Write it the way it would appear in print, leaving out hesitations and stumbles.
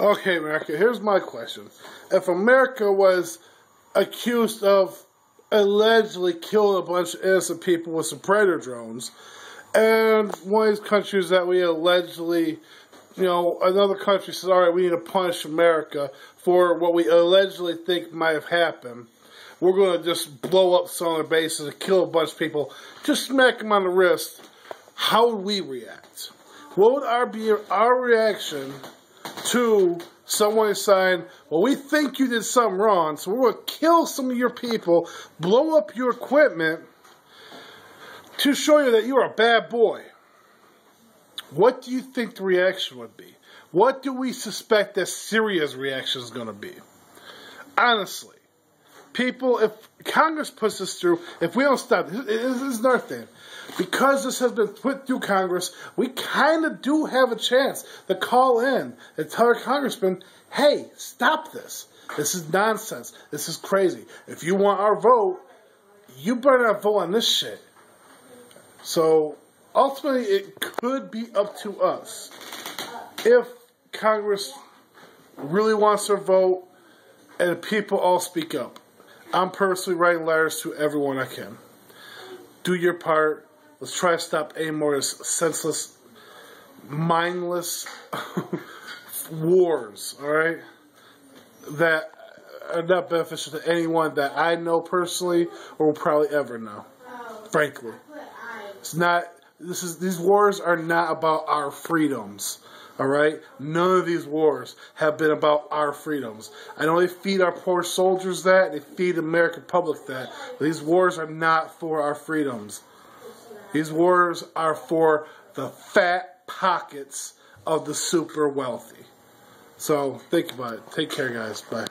Okay, America, here's my question. If America was accused of allegedly killing a bunch of innocent people with some Predator drones, and one of these countries that we allegedly, another country says, alright, we need to punish America for what we allegedly think might have happened, we're going to just blow up some of their bases and kill a bunch of people, just smack them on the wrist, how would we react? What would be our reaction to someone saying, well, we think you did something wrong, so we're going to kill some of your people, blow up your equipment to show you that you're a bad boy? What do you think the reaction would be? What do we suspect that Syria's reaction is going to be? Honestly, people, if Congress puts this through, if we don't stop, this is another thing. Because this has been put through Congress, we kind of do have a chance to call in and tell our congressman, hey, stop this. This is nonsense. This is crazy. If you want our vote, you better not vote on this shit. So, ultimately, it could be up to us. If Congress really wants their vote and people all speak up. I'm personally writing letters to everyone I can. Do your part. Let's try to stop any more of this senseless, mindless wars, alright? That are not beneficial to anyone that I know personally or will probably ever know. Frankly. It's not, these wars are not about our freedoms. Alright? None of these wars have been about our freedoms. I know they feed our poor soldiers that, they feed the American public that, but these wars are not for our freedoms. These wars are for the fat pockets of the super wealthy. So, think about it. Take care, guys. Bye.